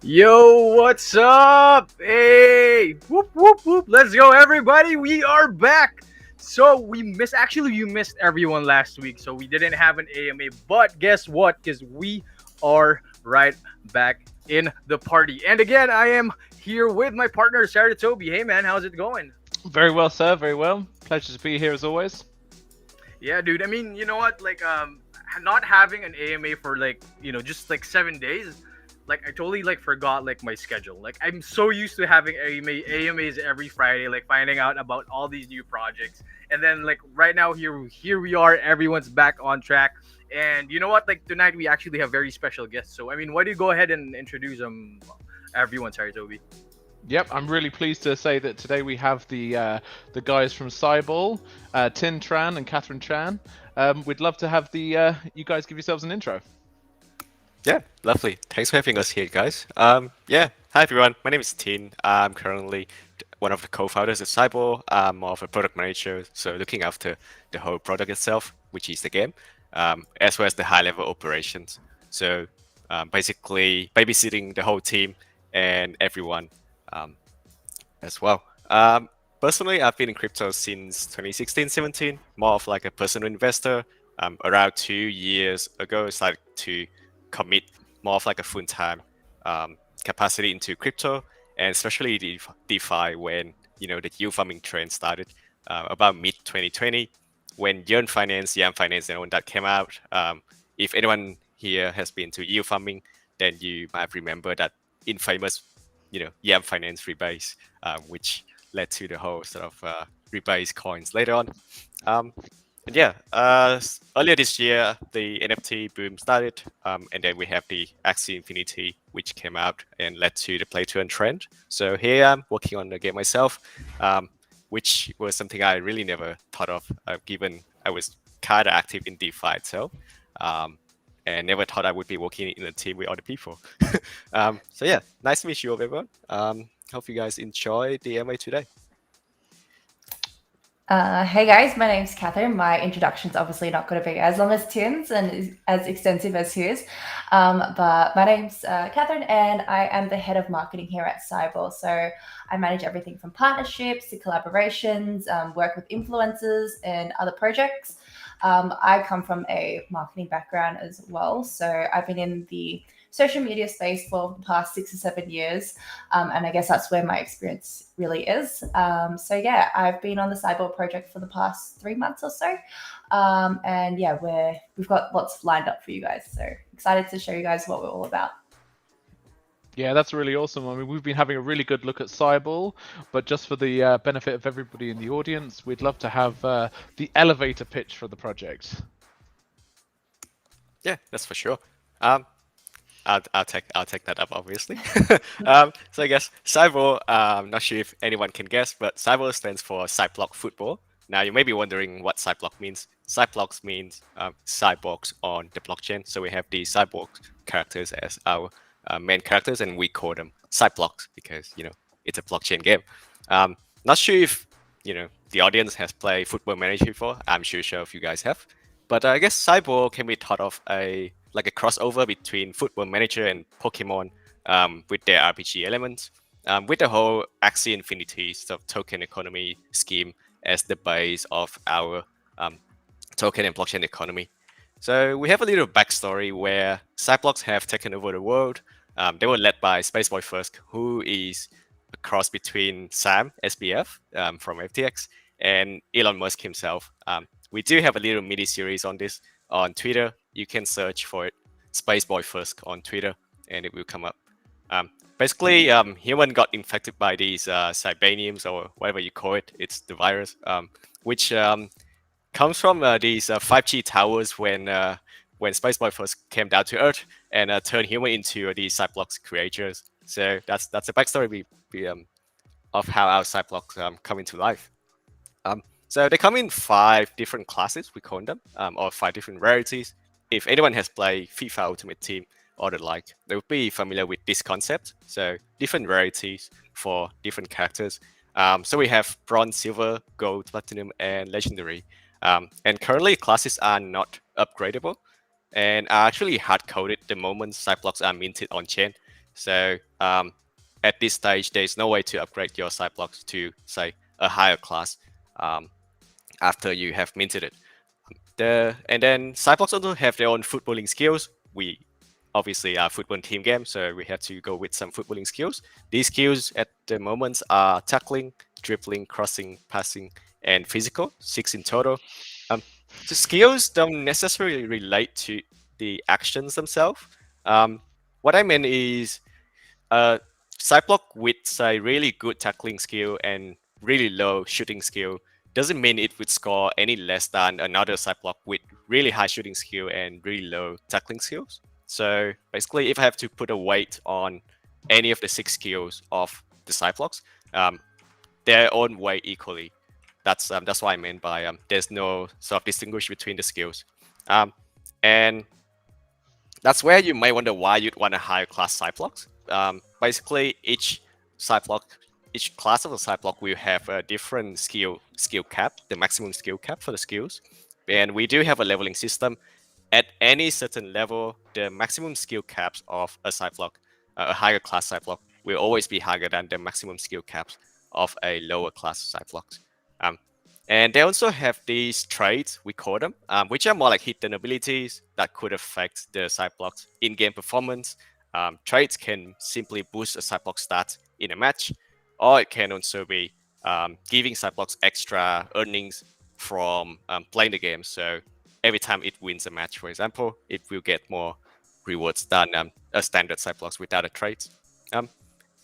Yo, what's up? Hey, whoop whoop whoop! Let's go, everybody. We are back. So you missed everyone last week, so we didn't have an AMA. But guess what? Because we are right back in the party. And again, I am here with my partner Sarah Toby. Hey, man, how's it going? Very well, sir. Very well. Pleasure to be here as always. Yeah, dude. I mean, you know what? Not having an AMA for just like 7 days. Like I totally like forgot like my schedule. Like I'm so used to having AMAs every Friday, like finding out about all these new projects. And then like right now here we are. Everyone's back on track. And you know what? Like tonight we actually have very special guests. So I mean, why do you go ahead and introduce them? Everyone, sorry, Toby. Yep, I'm really pleased to say that today we have the guys from Cyball, Tran and Kathryn Chan. We'd love to have the you guys give yourselves an intro. Yeah, lovely. Thanks for having us here, guys. Hi everyone. My name is Tin. I'm currently one of the co-founders of Cyball. I'm more of a product manager, so looking after the whole product itself, which is the game, as well as the high-level operations. So basically, babysitting the whole team and everyone um, as well. Personally, I've been in crypto since 2016-17, more of like a personal investor. Around 2 years ago, I started to commit more of like a full-time capacity into crypto, and especially DeFi when the yield farming trend started about mid 2020 when Yearn Finance, Yam Finance, and all that came out. If anyone here has been to yield farming, then you might remember that infamous, Yam Finance rebase, which led to the whole sort of rebase coins later on. Um, and yeah, earlier this year, the NFT boom started, and then we have the Axie Infinity, which came out and led to the play to earn trend. So here I'm working on the game myself, which was something I really never thought of, given I was kind of active in DeFi itself, um, and never thought I would be working in a team with other people. So yeah, nice to meet you, everyone. Hope you guys enjoy the MA today. Hey guys, my name's Kathryn. My introduction's obviously not going to be as long as Tim's and as extensive as his. But my name's Kathryn, and I am the head of marketing here at Cyball. So I manage everything from partnerships to collaborations, work with influencers and other projects. I come from a marketing background as well. So I've been in the social media space for the past 6 or 7 years. And I guess that's where my experience really is. So yeah, I've been on the Cyball project for the past 3 months or so. And yeah, we've got lots lined up for you guys. So excited to show you guys what we're all about. Yeah, that's really awesome. I mean, we've been having a really good look at Cyball, but just for the benefit of everybody in the audience, we'd love to have the elevator pitch for the project. Yeah, that's for sure. I'll take that up, obviously. So I guess Cyball, I'm not sure if anyone can guess, but Cyball stands for Cyblock Football. Now you may be wondering what Cyblock means. Cyblocks means cyborgs on the blockchain. So we have the cyborg characters as our main characters, and we call them Cyblocks because it's a blockchain game. Not sure if the audience has played Football Manager before. I'm sure if you guys have, but I guess Cyball can be thought of like a crossover between Football Manager and Pokemon, with their RPG elements, with the whole Axie Infinity sort of token economy scheme as the base of our token and blockchain economy. So we have a little backstory where Cyblocks have taken over the world. They were led by Spaceboy First, who is a cross between Sam, SBF, from FTX, and Elon Musk himself. We do have a little mini series on this on Twitter. You can search for it, Spaceboy First on Twitter, and it will come up. Basically, human got infected by these cybaniums or whatever you call it. It's the virus, which comes from these 5G towers when Spaceboy first came down to Earth and turned human into these Cyblocks creatures. So that's the backstory of how our Cyblocks come into life. So they come in 5 different classes, we call them, or 5 different rarities. If anyone has played FIFA Ultimate Team or the like, they would be familiar with this concept. So different rarities for different characters. So we have bronze, silver, gold, platinum, and legendary. And currently classes are not upgradable and are actually hard coded the moment Cyblocks are minted on chain. So at this stage, there's no way to upgrade your Cyblocks to, say, a higher class after you have minted it. And then Cyblocks also have their own footballing skills. We obviously are a football team game, so we had to go with some footballing skills. These skills at the moment are tackling, dribbling, crossing, passing, and physical, 6 in total. The skills don't necessarily relate to the actions themselves. What I meant is Cyblock with a really good tackling skill and really low shooting skill doesn't mean it would score any less than another Cyblock with really high shooting skill and really low tackling skills. So basically, if I have to put a weight on any of the 6 skills of the Cyblocks, their own weight equally. That's what I meant by there's no sort of distinguish between the skills. And that's where you might wonder why you'd want a higher class Cyblocks. Basically, each class of a Cyblock will have a different skill cap, the maximum skill cap for the skills. And we do have a leveling system. At any certain level, the maximum skill caps of a Cyblock, a higher class Cyblock, will always be higher than the maximum skill caps of a lower class Cyblocks. And they also have these traits, we call them, which are more like hidden abilities that could affect the Cyblock's in-game performance. Traits can simply boost a Cyblock stat in a match, or it can also be giving Cyblocks extra earnings from playing the game. So every time it wins a match, for example, it will get more rewards than a standard Cyblocks without a trait.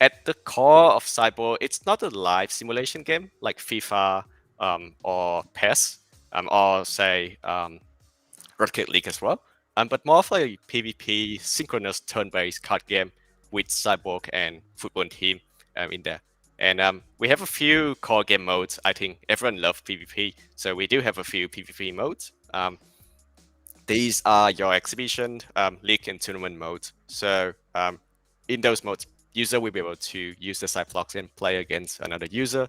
At the core of Cyball, it's not a live simulation game like FIFA or PES, or say Rocket League as well, but more of a PvP synchronous turn-based card game with Cyborg and Football Team in there. And we have a few core game modes. I think everyone loves PvP, so we do have a few PvP modes. These are your exhibition, league, and tournament modes. So in those modes, user will be able to use the Cyblocks and play against another user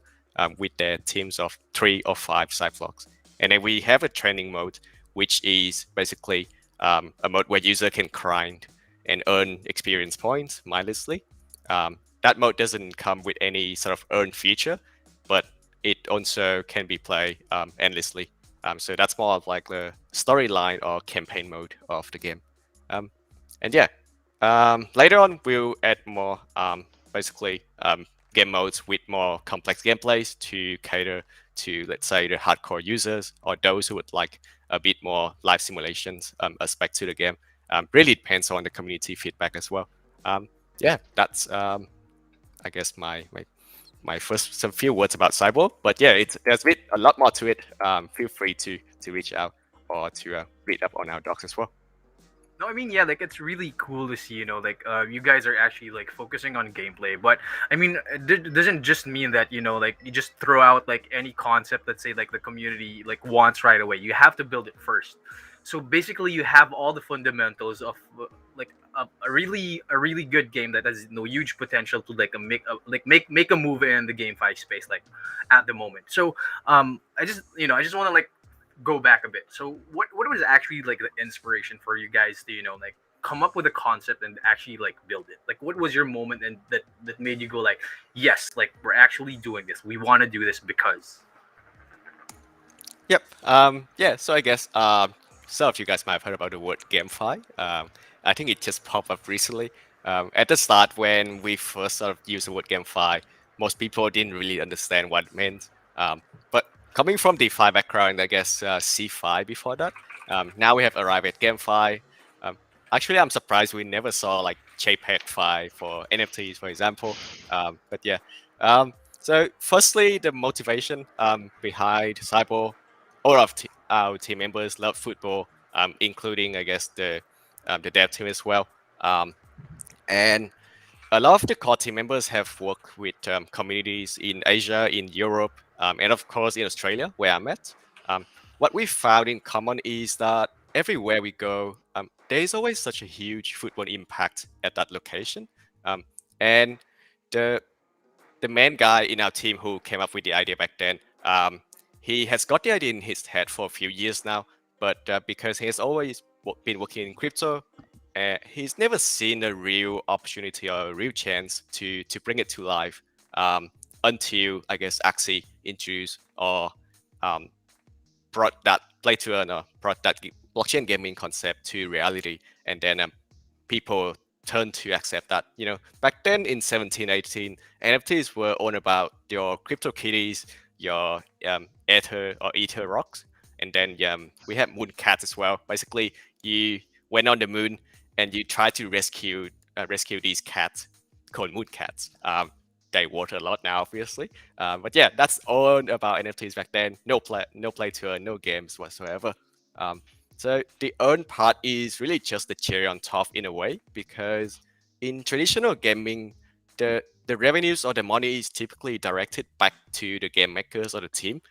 with their teams of 3 or 5 Cyblocks. And then we have a training mode, which is basically a mode where user can grind and earn experience points mindlessly. That mode doesn't come with any sort of earn feature, but it also can be played endlessly. So that's more of like the storyline or campaign mode of the game. And yeah, later on we'll add more basically game modes with more complex gameplays to cater to, let's say, the hardcore users or those who would like a bit more live simulations aspect to the game. Really depends on the community feedback as well. Yeah, that's I guess my first some few words about Cyball. But yeah, there's a lot more to it. Feel free to reach out or to read up on our docs as well. No, I mean, yeah, like it's really cool to see, like you guys are actually like focusing on gameplay. But I mean, it doesn't just mean that, like you just throw out like any concept that say like the community like wants right away. You have to build it first. So basically, you have all the fundamentals of like a really good game that has huge potential to like make a move in the GameFi space like at the moment. So I just want to like go back a bit. So what was actually like the inspiration for you guys to like come up with a concept and actually like build it? Like what was your moment and that made you go like, yes, like we're actually doing this. We want to do this because. Yep. Yeah. So I guess some of you guys might have heard about the word GameFi. I think it just popped up recently. At the start, when we first sort of used the word GameFi, most people didn't really understand what it meant. But coming from DeFi background, I guess C5 before that. Now we have arrived at GameFi. Actually, I'm surprised we never saw like JPEG-Fi for NFTs, for example. But yeah. So firstly, the motivation behind Cyball, all of our team members love football, including, I guess, the dev team as well. And a lot of the core team members have worked with communities in Asia, in Europe, and of course in Australia, where I'm at. What we found in common is that everywhere we go, there is always such a huge football impact at that location. And the main guy in our team who came up with the idea back then, he has got the idea in his head for a few years now, but because he has always been working in crypto, he's never seen a real opportunity or a real chance to bring it to life until I guess Axie introduced or brought that play to earn or brought that blockchain gaming concept to reality, and then people turned to accept that. Back then in 17, 18, NFTs were all about your crypto kitties, your ether or ether rocks, and then we had moon cats as well. Basically, you went on the moon and you tried to rescue these cats called moon cats. They water a lot now, obviously. But yeah, that's all about NFTs back then. No play to earn, no games whatsoever. So the earn part is really just the cherry on top in a way, because in traditional gaming, the revenues or the money is typically directed back to the game makers or the team.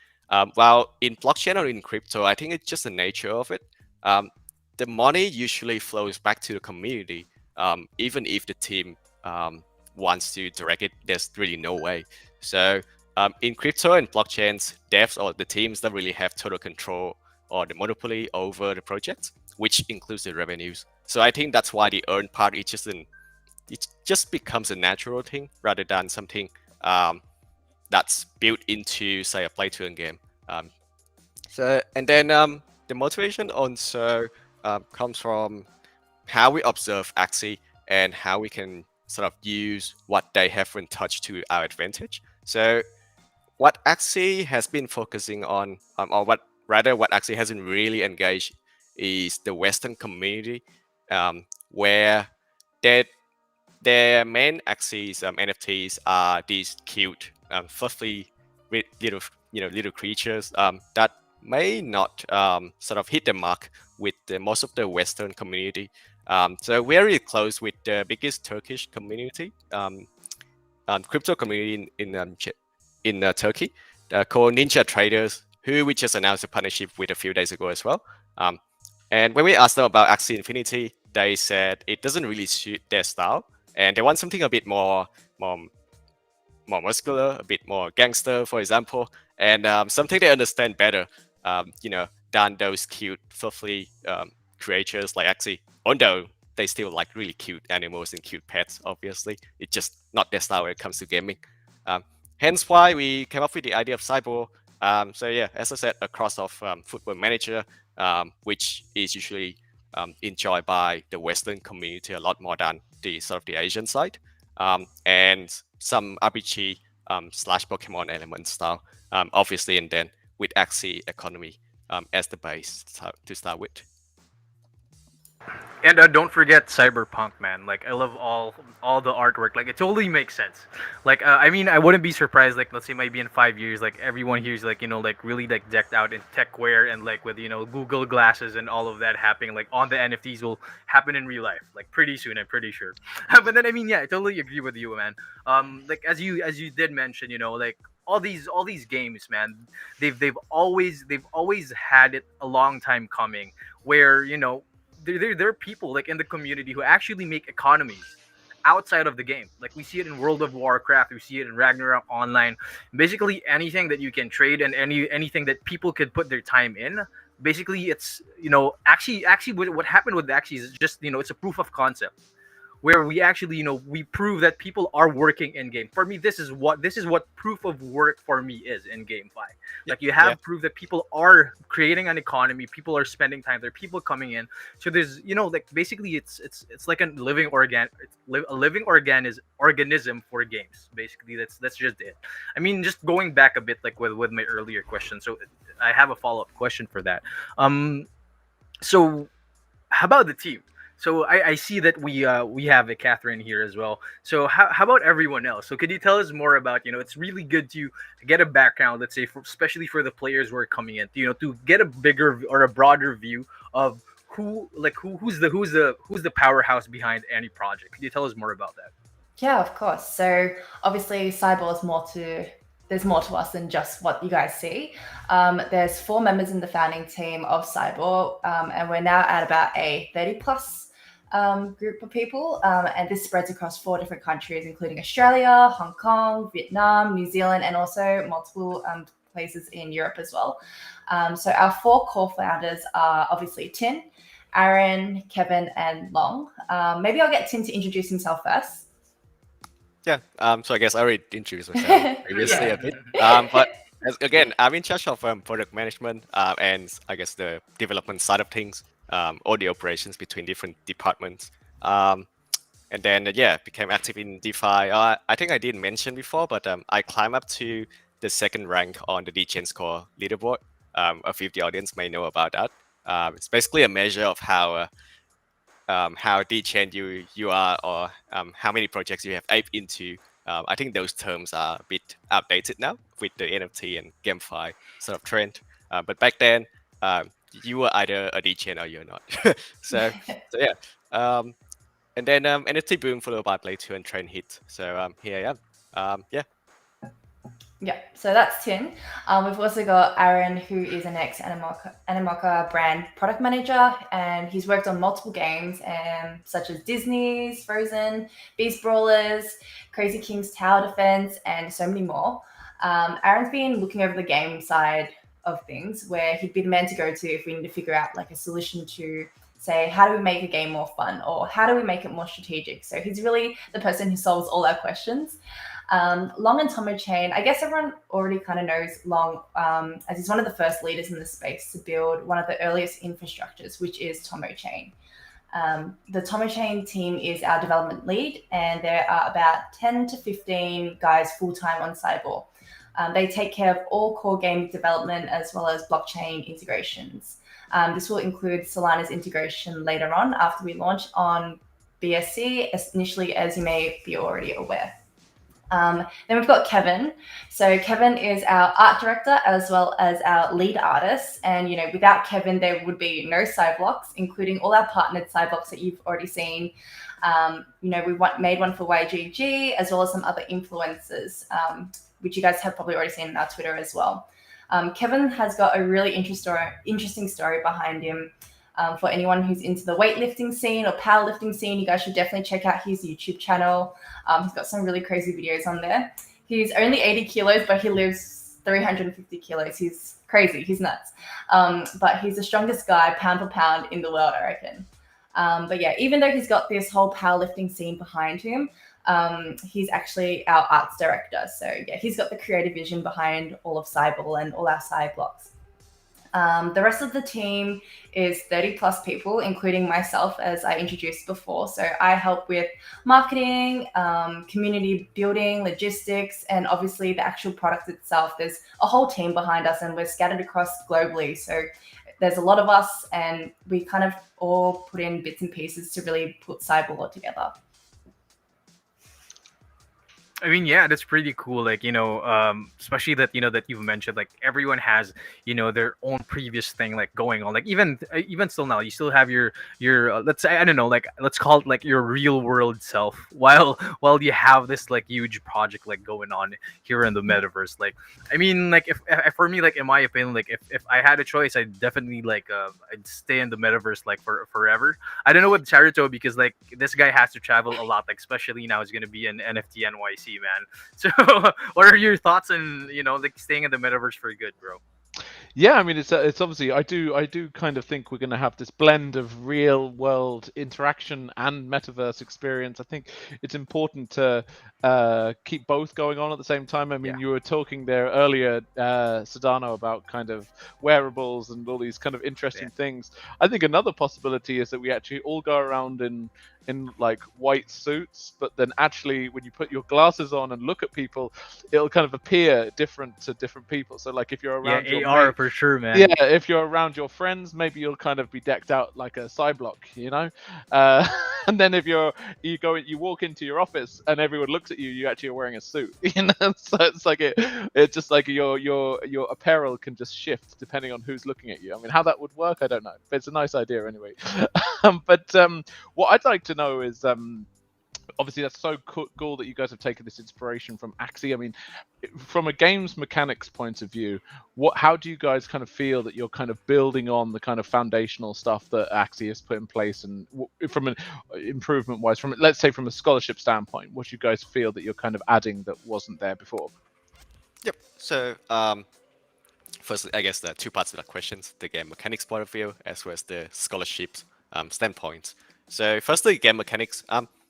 While in blockchain or in crypto, I think it's just the nature of it. The money usually flows back to the community, even if the team wants to direct it. There's really no way. So in crypto and blockchains, devs or the teams don't really have total control or the monopoly over the project, which includes the revenues. So I think that's why the earn part it just becomes a natural thing rather than something that's built into, say, a play to earn game. And then the motivation also comes from how we observe Axie and how we can sort of use what they haven't touched to our advantage. So what Axie has been focusing on, or what Axie hasn't really engaged, is the Western community, where their main Axie's NFTs are these cute, fluffy little creatures that may not sort of hit the mark with most of the Western community. So we're really close with the biggest Turkish community, crypto community in Turkey, called Ninja Traders, who we just announced a partnership with a few days ago as well. And when we asked them about Axie Infinity, they said it doesn't really suit their style, and they want something a bit more muscular, a bit more gangster, for example, and something they understand better, than those cute, fluffy creatures like Axie. Although they still like really cute animals and cute pets, obviously. It's just not their style when it comes to gaming. Hence why we came up with the idea of Cyball. So yeah, as I said, a cross of Football Manager, which is usually enjoyed by the Western community a lot more than the sort of the Asian side, and some RPG slash Pokemon element style, obviously, and then with Axie economy as the base to start with. And don't forget cyberpunk, man. Like I love all the artwork. Like it totally makes sense. Like I mean, I wouldn't be surprised. Like let's say maybe in 5 years, like everyone here's like like really like decked out in tech wear and like with Google glasses and all of that happening. Like on the NFTs will happen in real life. Like pretty soon, I'm pretty sure. But then I mean, yeah, I totally agree with you, man. Like as you did mention, like all these games, man. They've always had it a long time coming. Where there are people like in the community who actually make economies outside of the game. Like we see it in World of Warcraft, we see it in Ragnarok Online. Basically anything that you can trade and anything that people could put their time in. Basically it's actually what happened with Axie is just it's a proof of concept where we actually we prove that people are working in game. For me, this is what proof of work for me is in GameFi. Like you have proof that people are creating an economy, people are spending time there, people coming in. So there's like basically it's like a living organism for games. Basically that's just it. I mean, just going back a bit like with my earlier question. So I have a follow-up question for that. So how about the team? So I see that we have a Kathryn here as well. So how about everyone else? So could you tell us more about it's really good to get a background, let's say especially for the players who are coming in, to get a bigger or a broader view of who's the powerhouse behind any project. Could you tell us more about that? Yeah, of course. So obviously Cyball is there's more to us than just what you guys see. There's 4 members in the founding team of Cyball, and we're now at about a 30 plus group of people, and this spreads across 4 different countries, including Australia, Hong Kong, Vietnam, New Zealand, and also multiple places in Europe as well. So our 4 core founders are obviously Tin, Aaron, Kevin, and Long. Maybe I'll get Tim to introduce himself first. Yeah. So I guess I already introduced myself previously a bit. But again, I'm in charge of product management and I guess the development side of things, all the operations between different departments. And then yeah, became active in DeFi. I think I didn't mention before, but I climbed up to the second rank on the DGen score leaderboard. A few of the audience may know about that. It's basically a measure of how DGen you are, or how many projects you have aped into. I think those terms are a bit outdated now with the NFT and GameFi sort of trend. But back then, you were either a DGen or you're not. so yeah. And then NFT boom followed by Play 2 and Tran hit. So here I am. Yeah. Yeah, so that's Tim. We've also got Aaron, who is an ex-Animoca brand product manager, and he's worked on multiple games such as Disney's Frozen, Beast Brawlers, Crazy King's Tower Defense, and so many more. Aaron's been looking over the game side of things, where he'd be the man to go to if we need to figure out like a solution to say, how do we make a game more fun, or how do we make it more strategic? So he's really the person who solves all our questions. Long and Tomo Chain, I guess everyone already kind of knows Long, as he's one of the first leaders in the space to build one of the earliest infrastructures, which is Tomo Chain. The Tomo Chain team is our development lead, and there are about 10 to 15 guys full-time on Cyball. They take care of all core game development as well as blockchain integrations. This will include Solana's integration later on after we launch on BSC, initially, as you may be already aware. Then we've got Kevin. So Kevin is our art director as well as our lead artist. And, you know, without Kevin, there would be no Cyblocks, including all our partnered Cyblocks that you've already seen. You know, we made one for YGG as well as some other influencers, which you guys have probably already seen on our Twitter as well. Kevin has got a really interesting story behind him. For anyone who's into the weightlifting scene or powerlifting scene, you guys should definitely check out his YouTube channel. He's got some really crazy videos on there. He's only 80 kilos, but he lives 350 kilos. He's crazy. He's nuts. But he's the strongest guy, pound for pound, in the world, I reckon. But yeah, even though he's got this whole powerlifting scene behind him, he's actually our arts director. So yeah, he's got the creative vision behind all of Cyball and all our Cyblocks. The rest of the team is 30 plus people, including myself, as I introduced before. So I help with marketing, community building, logistics, and obviously the actual product itself. There's a whole team behind us, and we're scattered across globally. So there's a lot of us, and we kind of all put in bits and pieces to really put Cyball all together. I mean, yeah, that's pretty cool. Like, you know, especially that, you know, that you've mentioned, like everyone has, you know, their own previous thing like going on. Like even still now, you still have your let's say, I don't know, like let's call it like your real world self while you have this like huge project like going on here in the metaverse. Like, I mean, like if for me, like in my opinion, like if I had a choice, I'd definitely like I'd stay in the metaverse like for forever. I don't know with Charuto, because like this guy has to travel a lot, like especially now he's gonna be in NFT NYC, man. So what are your thoughts on, you know, like staying in the metaverse for good, bro? Yeah, I mean, it's obviously I do kind of think we're going to have this blend of real world interaction and metaverse experience. I think it's important to keep both going on at the same time. I mean, you were talking there earlier, Sedano, about kind of wearables and all these kind of interesting things. I think another possibility is that we actually all go around in like white suits, but then actually when you put your glasses on and look at people, it'll kind of appear different to different people. So like if you're around your AR for sure, man. Yeah, if you're around your friends, maybe you'll kind of be decked out like a Cyblock, you know. And then if you walk into your office and everyone looks at you, you actually are wearing a suit, you know. So it's like it's just like your apparel can just shift depending on who's looking at you. I mean, how that would work, I don't know, but it's a nice idea anyway. But what I'd like to know is, obviously that's so cool that you guys have taken this inspiration from Axie. I mean, from a games mechanics point of view, how do you guys kind of feel that you're kind of building on the kind of foundational stuff that Axie has put in place, and from an improvement wise, from let's say from a scholarship standpoint, what you guys feel that you're kind of adding that wasn't there before? Yep. So firstly, I guess there are two parts of that questions: the game mechanics point of view, as well as the scholarships standpoints. So firstly, game mechanics.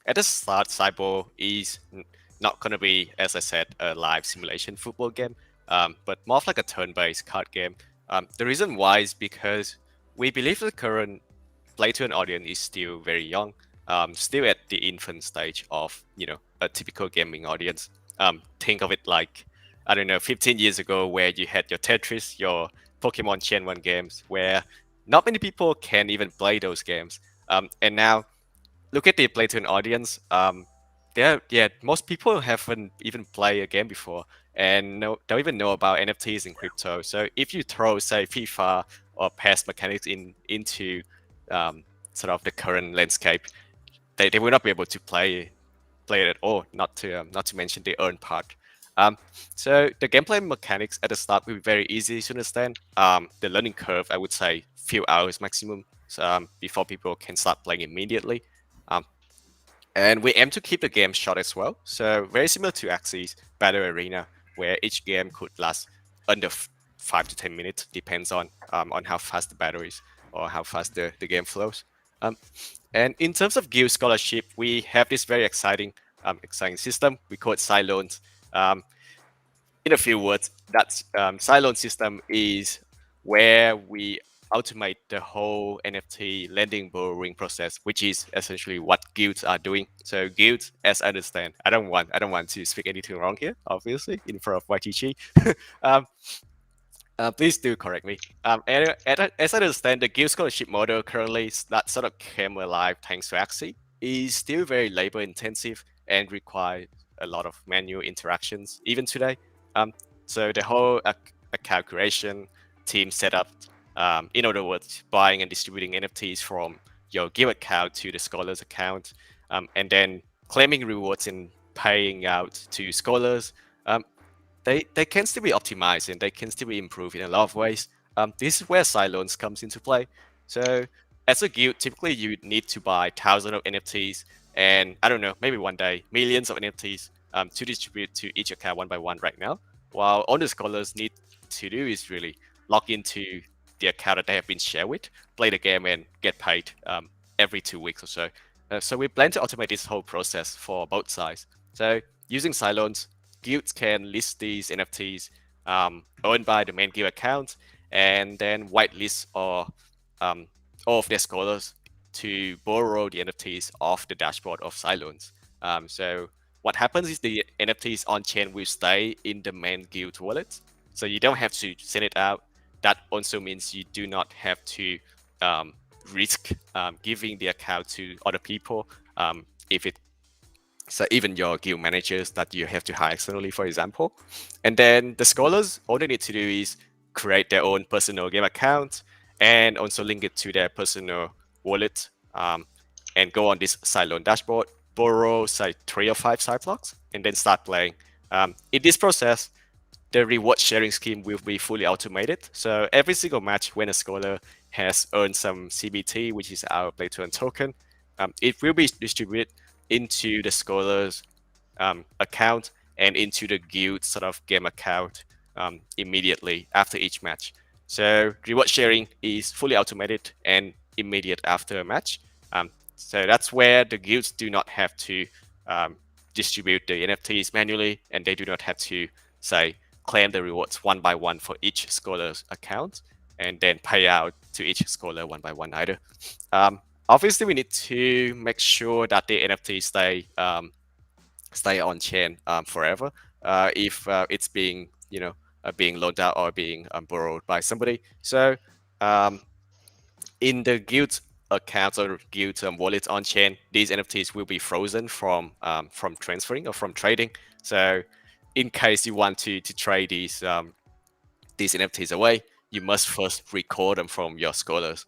At the start, Cyball is not gonna be, as I said, a live simulation football game, but more of like a turn-based card game. The reason why is because we believe the current play-to-earn audience is still very young, still at the infant stage of a typical gaming audience. Think of it like, I don't know, 15 years ago, where you had your Tetris, your Pokemon Gen 1 games, where not many people can even play those games. And now, look at the play-to-earn audience. Most people haven't even played a game before and don't even know about NFTs and crypto. So if you throw, say, FIFA or PES mechanics into sort of the current landscape, they will not be able to play it at all. Not to mention the earn part. So the gameplay mechanics at the start will be very easy to understand. The learning curve, I would say, few hours maximum, before people can start playing immediately. And we aim to keep the game short as well. So very similar to Axie's Battle Arena, where each game could last under 5 to 10 minutes, depends on how fast the battle is or how fast the game flows. And in terms of guild scholarship, we have this very exciting system. We call it Cyloans. In a few words, that's Cyloan system is where we automate the whole NFT lending borrowing process, which is essentially what guilds are doing. So guilds, as I understand, I don't want to speak anything wrong here, obviously, in front of YGG. Please do correct me. As I understand, the guild scholarship model currently that sort of came alive thanks to Axie is still very labor intensive and requires a lot of manual interactions even today. So the whole account creation, team setup, in other words, buying and distributing NFTs from your guild account to the scholars account, and then claiming rewards and paying out to scholars, they can still be optimized and they can still be improved in a lot of ways. This is where Cyloans comes into play. So as a guild, typically you need to buy thousands of NFTs and, I don't know, maybe one day millions of NFTs to distribute to each account one by one right now. While all the scholars need to do is really log into the account that they have been shared with, play the game, and get paid every 2 weeks or so. So we plan to automate this whole process for both sides. So using Cyloans, guilds can list these NFTs owned by the main guild account, and then whitelist or all of their scholars to borrow the NFTs off the dashboard of Cyloans. So what happens is the NFTs on chain will stay in the main guild wallet, so you don't have to send it out. That also means you do not have to risk giving the account to other people so even your guild managers that you have to hire externally, for example. And then the scholars, all they need to do is create their own personal game account and also link it to their personal wallet, and go on this Cyloan dashboard, borrow, say, 3 or 5 Cyblocks, and then start playing. In this process, the reward sharing scheme will be fully automated. So every single match when a scholar has earned some CBT, which is our play-to-earn token, it will be distributed into the scholar's account and into the guild sort of game account immediately after each match. So reward sharing is fully automated and immediate after a match. So that's where the guilds do not have to distribute the NFTs manually, and they do not have to, say, claim the rewards one by one for each scholar's account and then pay out to each scholar one by one either. Obviously, we need to make sure that the NFT stay on chain forever. If it's being being loaned out or being borrowed by somebody. So in the guild accounts or guild wallets on chain, these NFTs will be frozen from transferring or from trading. So in case you want to trade these NFTs away, you must first record them from your scholars.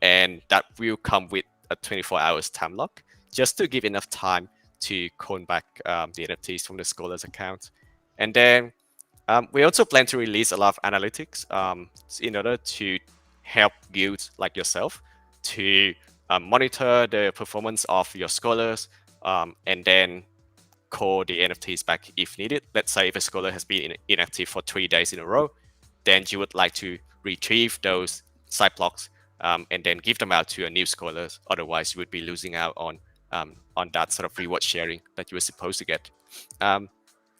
And that will come with a 24 hours time lock, just to give enough time to clone back the NFTs from the scholars account. And then we also plan to release a lot of analytics in order to help guilds like yourself to monitor the performance of your scholars, and then call the NFTs back if needed. Let's say if a scholar has been inactive for 3 days in a row, then you would like to retrieve those Cyblocks and then give them out to your new scholars. Otherwise, you would be losing out on that sort of reward sharing that you were supposed to get.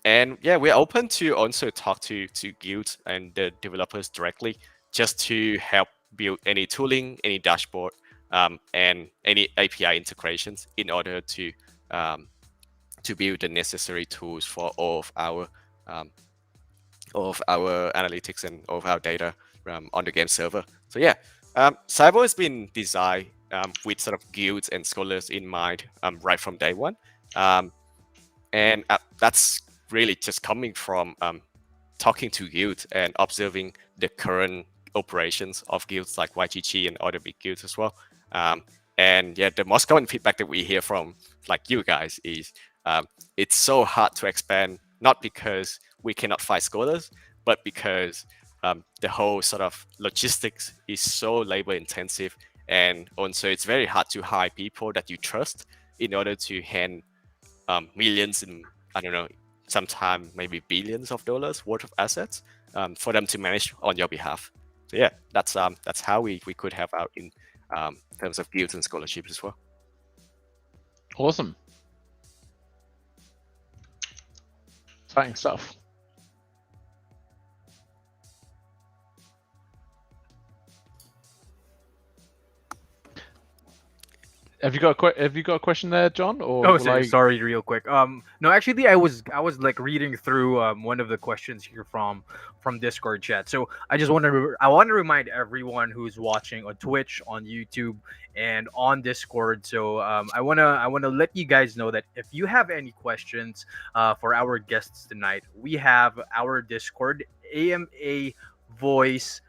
And yeah, we're open to also talk to guilds and the developers directly, just to help build any tooling, any dashboard, and any API integrations in order to build the necessary tools for all of our analytics and all of our data on the game server. So yeah, Cyball has been designed with sort of guilds and scholars in mind right from day one, and that's really just coming from talking to guilds and observing the current operations of guilds like YGG and other big guilds as well. And yeah, the most common feedback that we hear from like you guys is it's so hard to expand, not because we cannot find scholars, but because the whole sort of logistics is so labor intensive, and also it's very hard to hire people that you trust in order to hand millions and I don't know, sometimes maybe billions of dollars worth of assets for them to manage on your behalf. So yeah, that's how we could help out in terms of guilds and scholarships as well. Awesome. Exciting stuff. Have you got a question there, John? Or Oh, sorry, real quick. No, actually, I was like reading through one of the questions here from Discord chat. So I just want to remind everyone who's watching on Twitch, on YouTube, and on Discord. So I wanna let you guys know that if you have any questions for our guests tonight, we have our Discord AMA voice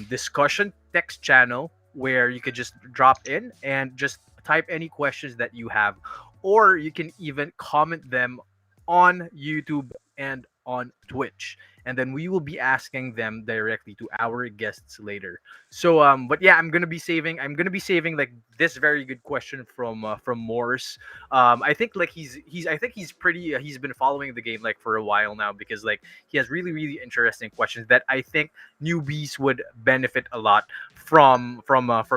discussion text channel where you could just drop in and just type any questions that you have, or you can even comment them on YouTube and on Twitch, and then we will be asking them directly to our guests later. So but yeah, I'm gonna be saving like this very good question from Morse. I think like I think he's pretty he's been following the game like for a while now, because like he has really interesting questions that I think newbies would benefit a lot from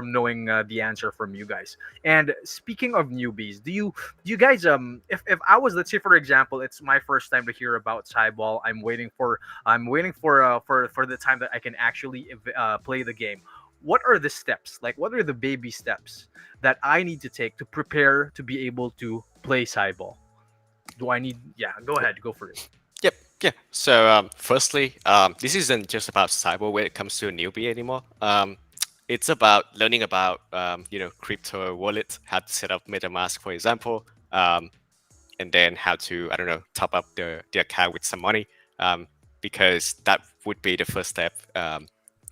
knowing the answer from you guys. And speaking of newbies, do you guys if I was, let's say for example, it's my first time to hear about Cyball, I'm waiting for the time that I can actually play the game. What are the steps? Like, what are the baby steps that I need to take to prepare to be able to play Cyball? Do I need? Yeah, go ahead, go for it. Yep. Yeah. So firstly, this isn't just about Cyball when it comes to a newbie anymore. It's about learning about crypto wallets, how to set up MetaMask, for example, and then how to top up the account with some money, because that would be the first step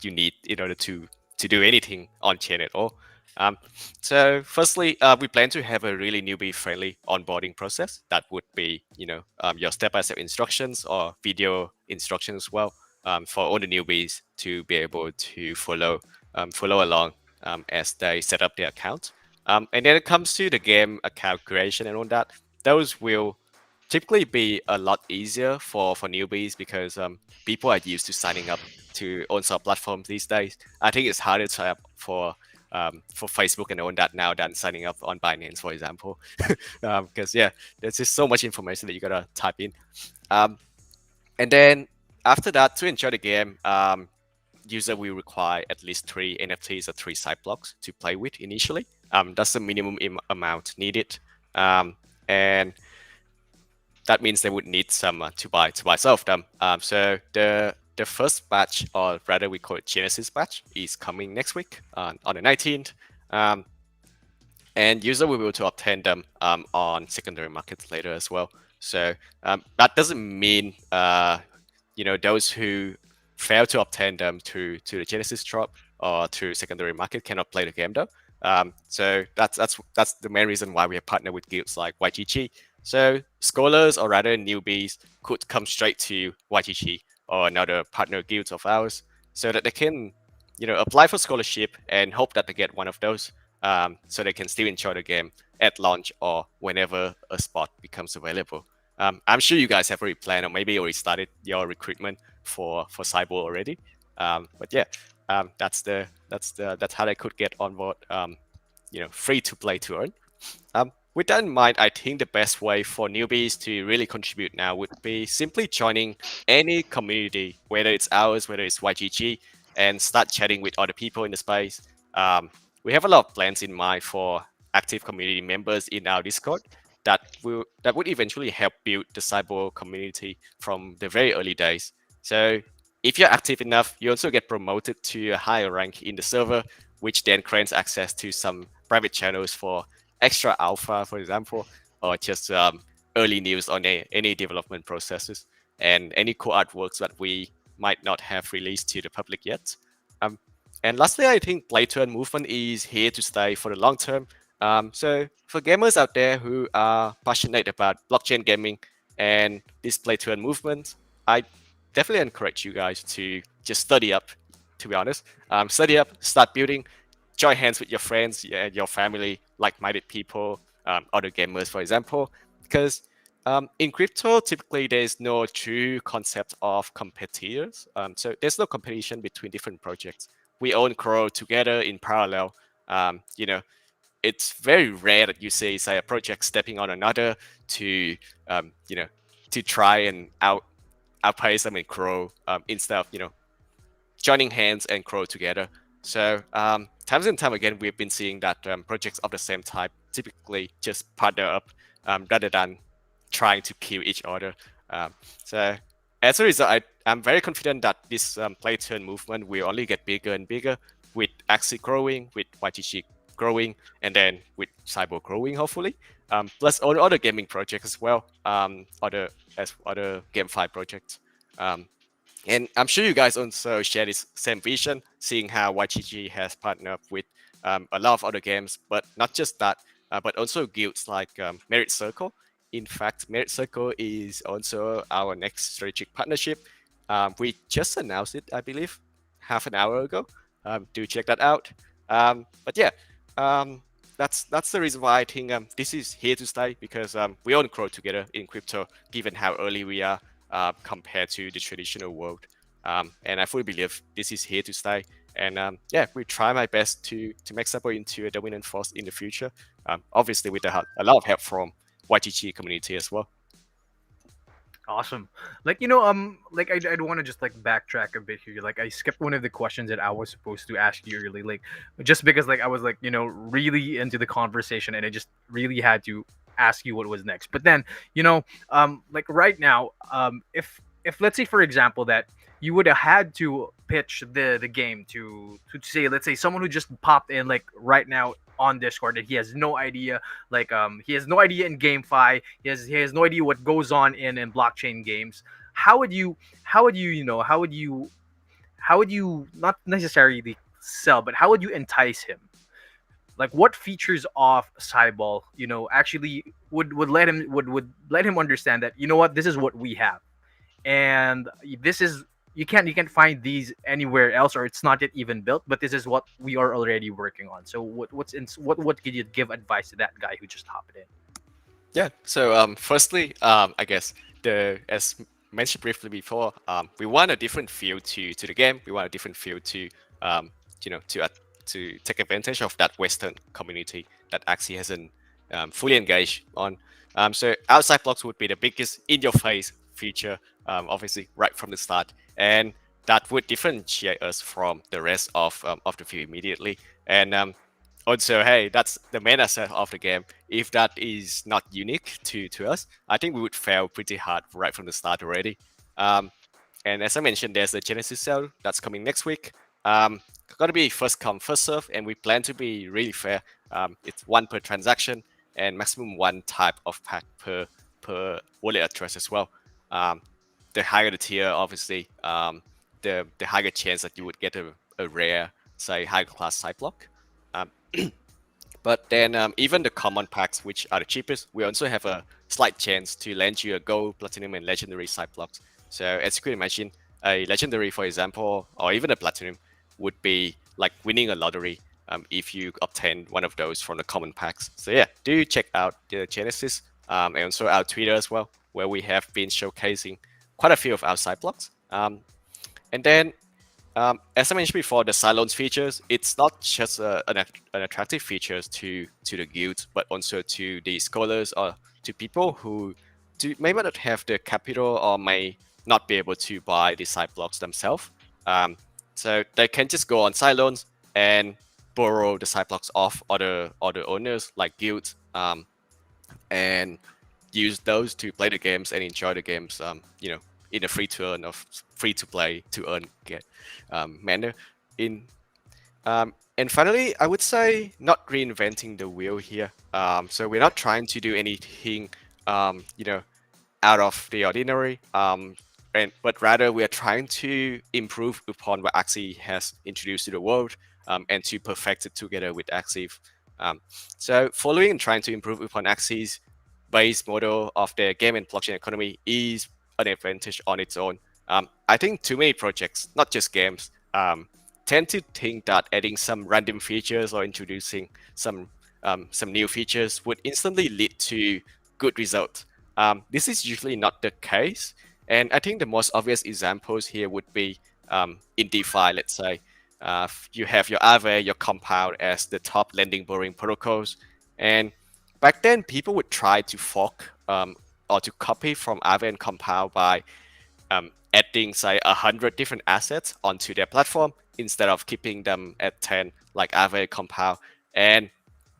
you need in order to do anything on chain at all. So firstly, we plan to have a really newbie friendly onboarding process that would be your step-by-step instructions or video instructions as well, for all the newbies to be able to follow along as they set up their account. And then it comes to the game account creation and all that. Those will typically be a lot easier for newbies, because people are used to signing up to on-site platforms these days. I think it's harder to sign up for Facebook and all that now than signing up on Binance, for example, because yeah, there's just so much information that you gotta type in. And then after that, to enjoy the game, user will require at least 3 NFTs or 3 side blocks to play with initially. That's the minimum amount needed, and that means they would need some to buy some of them. So the first batch, or rather we call it Genesis batch, is coming next week on the 19th. And user will be able to obtain them on secondary markets later as well. So that doesn't mean those who fail to obtain them to the Genesis drop or to secondary market cannot play the game though. So that's the main reason why we have partnered with guilds like YGG. So scholars, or rather newbies, could come straight to YGG or another partner guild of ours, so that they can apply for scholarship and hope that they get one of those, so they can still enjoy the game at launch or whenever a spot becomes available. I'm sure you guys have already planned or maybe already started your recruitment for Cyball already. But yeah, That's how they could get on board. Free to play to earn. With that in mind, I think the best way for newbies to really contribute now would be simply joining any community, whether it's ours, whether it's YGG, and start chatting with other people in the space. We have a lot of plans in mind for active community members in our Discord that would eventually help build the Cyball community from the very early days. So if you're active enough, you also get promoted to a higher rank in the server, which then grants access to some private channels for extra alpha, for example, or just early news on any development processes and any cool artworks that we might not have released to the public yet. And lastly, I think play to earn movement is here to stay for the long term. So for gamers out there who are passionate about blockchain gaming and this play to earn movement, I definitely encourage you guys to just study up. To be honest, study up, start building, join hands with your friends and your family, like-minded people, other gamers, for example, because in crypto, typically there's no true concept of competitors. So there's no competition between different projects. We all grow together in parallel. It's very rare that you see, say, a project stepping on another to, to try and outpace them and grow instead of, joining hands and grow together. So times and time again, we've been seeing that projects of the same type typically just partner up rather than trying to kill each other. So as a result, I'm very confident that this play turn movement will only get bigger and bigger with Axie growing, with YGG growing, and then with Cyball growing, hopefully. Plus all other gaming projects as well, other GameFi projects. And I'm sure you guys also share this same vision, seeing how YGG has partnered up with a lot of other games, but not just that, but also guilds like Merit Circle. In fact, Merit Circle is also our next strategic partnership. We just announced it, I believe, half an hour ago. Do check that out. But yeah, that's the reason why I think this is here to stay, because we all grow together in crypto, given how early we are compared to the traditional world. And I fully believe this is here to stay. And we try my best to make Cyball into a dominant force in the future. Obviously, with a lot of help from YGG community as well. Awesome. I'd want to just like backtrack a bit here. Like I skipped one of the questions that I was supposed to ask you early, like just because like I was like, really into the conversation and I just really had to ask you what was next. But then, like right now, if let's say for example that you would have had to pitch the game to say, let's say someone who just popped in like right now on Discord and he has no idea, like he has no idea in GameFi, he has no idea what goes on in blockchain games. How would you not necessarily sell, but how would you entice him? Like what features of Cyball, actually would let him understand that, what, this is what we have, and this is, you can't find these anywhere else, or it's not yet even built, but this is what we are already working on. So what could you give advice to that guy who just hopped in? Yeah. So firstly, I guess as mentioned briefly before, we want a different feel to the game. We want a different feel to to take advantage of that Western community that Axie hasn't fully engaged on. So outside blocks would be the biggest in-your-face feature, obviously right from the start, and that would differentiate us from the rest of the field immediately. And also, hey, that's the main asset of the game. If that is not unique to us, I think we would fail pretty hard right from the start already. And as I mentioned, there's the Genesis sale that's coming next week. Gonna be first come, first serve, and we plan to be really fair. It's one per transaction and maximum one type of pack per wallet address as well. The higher the tier, obviously, the higher chance that you would get a rare, say, high class side block. But then even the common packs, which are the cheapest, we also have a slight chance to land you a gold, platinum, and legendary side blocks. So as you could imagine, a legendary, for example, or even a platinum would be like winning a lottery if you obtain one of those from the common packs. So yeah, do check out the Genesis and also our Twitter as well, where we have been showcasing quite a few of our side blocks. And then As I mentioned before, the side loans features, it's not just an attractive features to the guilds, but also to the scholars or to people who may not have the capital or may not be able to buy the side blocks themselves. So they can just go on side loans and borrow the side blocks off other owners like guilds, and use those to play the games and enjoy the games. In a free to earn of free to play to earn get manner. In and finally, I would say not reinventing the wheel here. So we're not trying to do anything, out of the ordinary. But rather we are trying to improve upon what Axie has introduced to the world, and to perfect it together with Axie. So following and trying to improve upon Axie's base model of the game and blockchain economy is an advantage on its own. I think too many projects, not just games, tend to think that adding some random features or introducing some new features would instantly lead to good results. This is usually not the case, and I think the most obvious examples here would be in DeFi. Let's say you have your Aave, your Compound as the top lending borrowing protocols, and back then people would try to fork or to copy from Aave and Compound by adding, say, 100 different assets onto their platform instead of keeping them at 10 like Aave Compound. And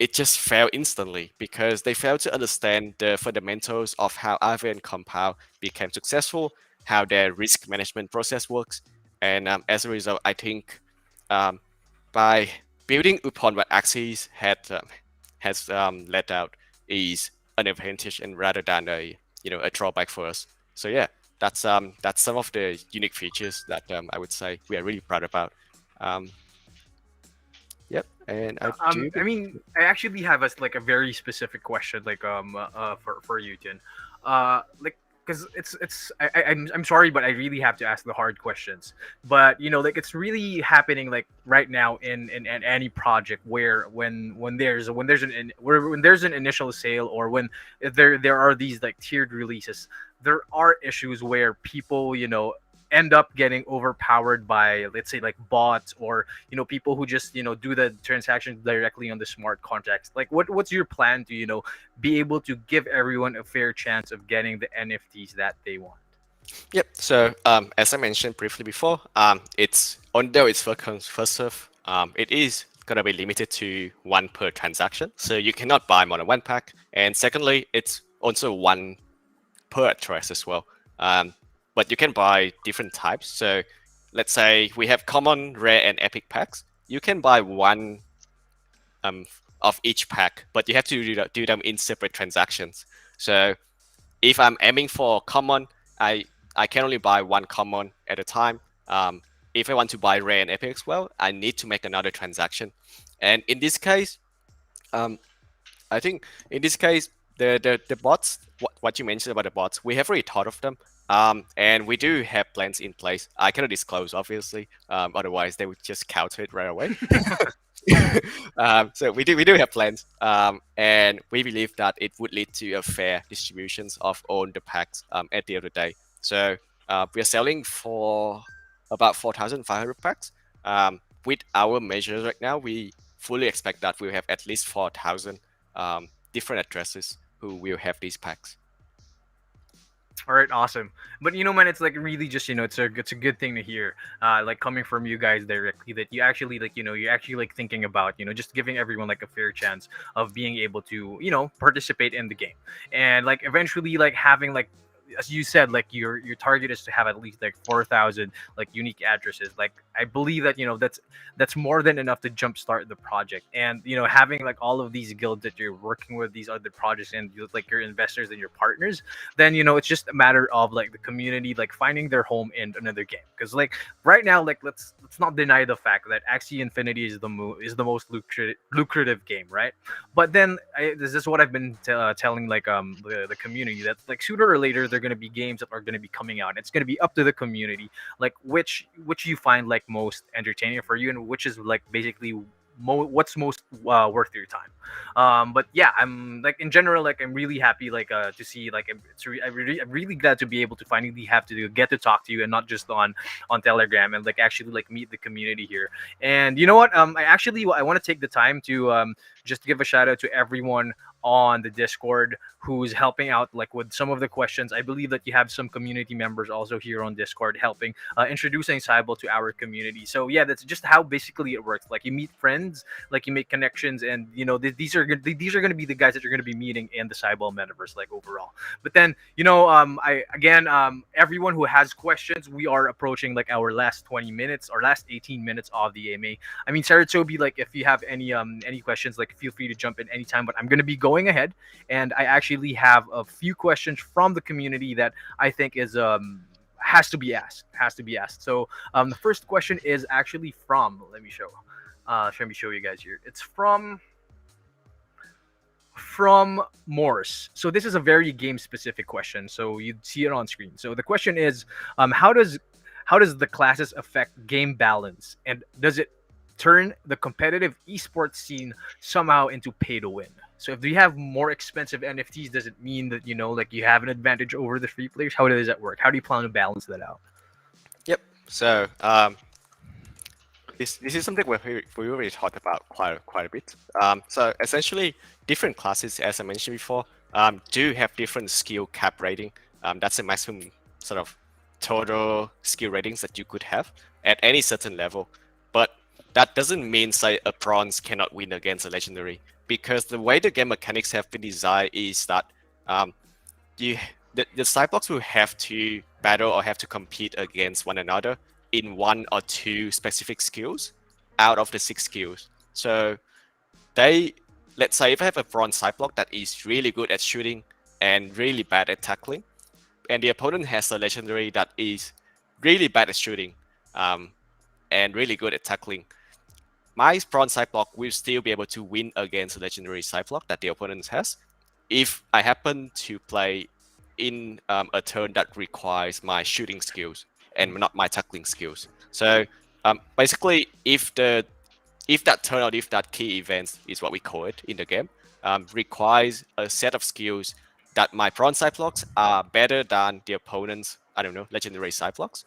it just failed instantly because they failed to understand the fundamentals of how Aave and Compound became successful, how their risk management process works. And as a result, I think by building upon what Axie has let out is an advantage and rather than a drawback for us. So yeah, that's some of the unique features that I would say we are really proud about. Yep, and I mean, I actually have a very specific question, for you, Tin. Like, because I'm sorry, but I really have to ask the hard questions. But it's really happening like right now in any project where when there's an initial sale, or when there are these like tiered releases, there are issues where people end up getting overpowered by, let's say, like bots, or people who just do the transactions directly on the smart contracts. Like what's your plan to be able to give everyone a fair chance of getting the NFTs that they want? Yep. So as I mentioned briefly before, although it's first come first serve, it is gonna be limited to one per transaction. So you cannot buy more than one pack. And secondly, it's also one per address as well. But you can buy different types. So let's say we have common, rare, and epic packs. You can buy one of each pack, but you have to do them in separate transactions. So if I'm aiming for common, I can only buy one common at a time. If I want to buy rare and epic as well, I need to make another transaction. And in this case, I think in this case, the bots, what you mentioned about the bots, we have already thought of them. And we do have plans in place. I cannot disclose, obviously, otherwise they would just counter it right away. So we do have plans, and we believe that it would lead to a fair distributions of all the packs at the end of the day. So we are selling for about 4,500 packs. With our measures right now, we fully expect that we'll have at least 4,000 different addresses who will have these packs. All right, awesome. But man, it's like really just it's a good thing to hear, like coming from you guys directly, that you actually you're actually like thinking about just giving everyone like a fair chance of being able to participate in the game, and like eventually like having like, as you said, like your target is to have at least like 4,000 like unique addresses. Like I believe that that's more than enough to jumpstart the project. And having like all of these guilds that you're working with, these other projects, and like your investors and your partners, then it's just a matter of like the community like finding their home in another game. Because like right now, like let's not deny the fact that Axie Infinity is the most lucrative game, right? But then this is what I've been telling like the community, that like sooner or later they're going to be games that are going to be coming out. It's going to be up to the community, like which you find like most entertaining for you, and which is like basically what's most worth your time. But yeah, I'm like in general, like I'm really happy like to see like I'm really glad to be able to finally have to get to talk to you and not just on Telegram and like actually like meet the community here. And you know what? I want to take the time to just give a shout out to everyone on the Discord who's helping out like with some of the questions. I believe that you have some community members also here on Discord helping introducing Cyball to our community. So yeah, that's just how basically it works. Like you meet friends, like you make connections, and you know these are going to be the guys that you're going to be meeting in the Cyball metaverse, like overall. But then I again everyone who has questions, we are approaching like our last 20 minutes or last 18 minutes of the AMA. I mean, Saratobi, like if you have any questions, like feel free to jump in anytime. But I'm going to be going ahead, and I actually have a few questions from the community that I think is has to be asked. So the first question is actually from, let me show you guys here. It's from Morse. So this is a very game specific question. So you'd see it on screen. So the question is, how does the classes affect game balance, and does it turn the competitive esports scene somehow into pay to win? So if you have more expensive NFTs, does it mean that like you have an advantage over the free players? How does that work? How do you plan to balance that out? Yep. So this is something we already talked about quite a bit. So essentially, different classes, as I mentioned before, do have different skill cap rating. That's the maximum sort of total skill ratings that you could have at any certain level. But that doesn't mean, say, a bronze cannot win against a legendary, because the way the game mechanics have been designed is that the Cyblocks will have to battle or have to compete against one another in one or two specific skills out of the 6 skills. So let's say if I have a bronze Cyblock that is really good at shooting and really bad at tackling, and the opponent has a legendary that is really bad at shooting and really good at tackling, my bronze Cyblock will still be able to win against a legendary Cyblock that the opponent has if I happen to play in a turn that requires my shooting skills and not my tackling skills. So basically, if that turn or if that key event is what we call it in the game, requires a set of skills that my bronze Cyblocks are better than the opponent's, I don't know, legendary Cyblocks,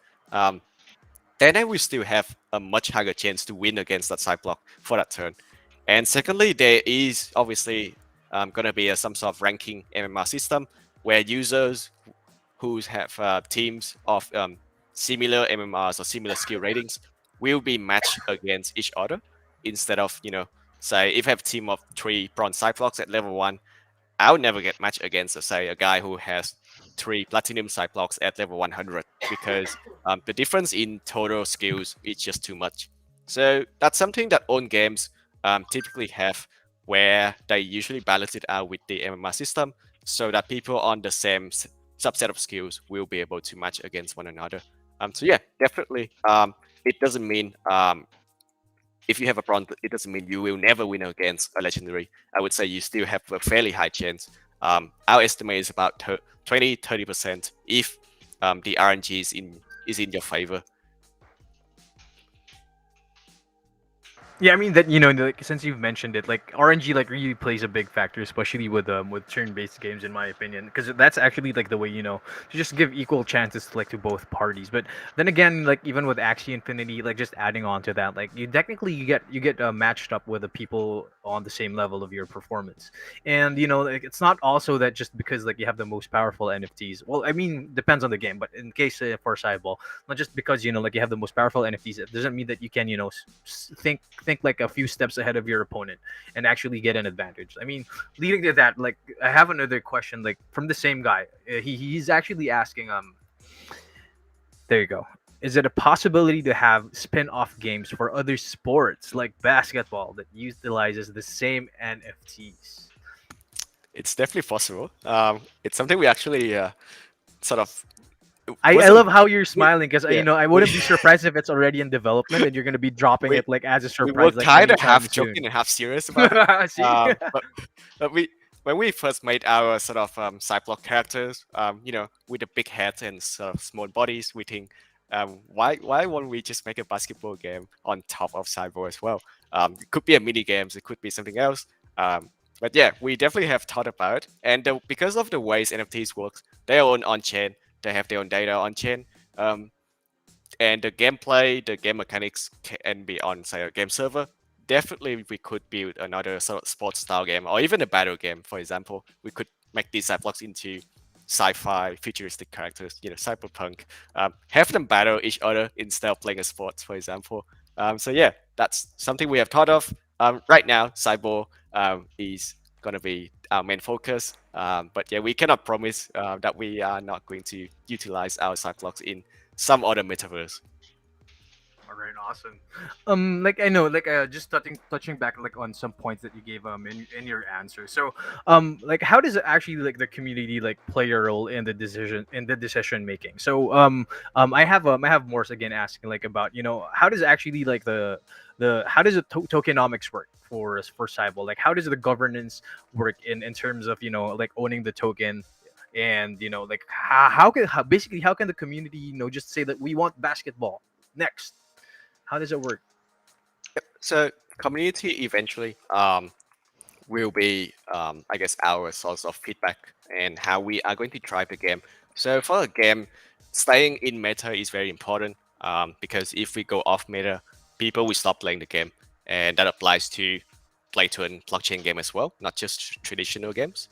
then I will still have a much higher chance to win against that Cyblock for that turn. And secondly, there is obviously going to be some sort of ranking MMR system where users who have teams of similar MMRs or similar skill ratings will be matched against each other instead of, say, if I have a team of 3 bronze Cyblocks at level 1, I'll never get matched against, say, a guy who has 3 platinum Cyblocks at level 100 because the difference in total skills is just too much. So that's something that own games typically have, where they usually balance it out with the MMR system so that people on the same subset of skills will be able to match against one another. So yeah, definitely. It doesn't mean if you have a bronze, it doesn't mean you will never win against a legendary. I would say you still have a fairly high chance. Our estimate is about 20-30% if the RNG is in your favor. Yeah, I mean that like, since you've mentioned it, like RNG like really plays a big factor, especially with turn-based games, in my opinion, because that's actually like the way to just give equal chances to both parties. But then again, like even with Axie Infinity, like just adding on to that, like you get matched up with the people on the same level of your performance, and like it's not also that just because like you have the most powerful NFTs. Well, I mean depends on the game, but in case for Cyball, not just because like you have the most powerful NFTs, it doesn't mean that you can think like a few steps ahead of your opponent and actually get an advantage. I mean, leading to that, like I have another question, like from the same guy. He's actually asking, there you go. Is it a possibility to have spin-off games for other sports like basketball that utilizes the same NFTs? It's definitely possible. It's something we actually sort of. I love how you're smiling because yeah, I wouldn't be surprised if it's already in development and you're gonna be dropping it like as a we surprise. were Like kind of anytime half soon. joking and half serious about it. See? But when we first made our sort of Cyblock characters, with the big heads and sort of small bodies, we think, why won't we just make a basketball game on top of Cyball as well? It could be a mini games, it could be something else. But yeah, we definitely have thought about it. And because of the ways NFTs works, they are on chain. They have their own data on chain. And the gameplay, the game mechanics can be on, say, a game server. Definitely, we could build another sort of sports style game or even a battle game. For example, we could make these cyblocks into sci-fi futuristic characters, cyberpunk. Have them battle each other instead of playing a sports, for example. So yeah, that's something we have thought of. Right now, Cyball is gonna be our main focus. But yeah, we cannot promise that we are not going to utilize our cyblocks in some other metaverse. All right, awesome. Like I know, like just touching back like on some points that you gave in your answer. So, like how does it actually like the community like play a role in the decision making? So, I have Morse again asking like about how does actually like the how does the tokenomics work for Cyball? Like how does the governance work in terms of like owning the token? And like basically how can the community just say that we want basketball next? How does it work? So community eventually will be, I guess, our source of feedback and how we are going to drive the game. So for a game, staying in meta is very important because if we go off meta, people will stop playing the game, and that applies to play to an blockchain game as well, not just traditional games.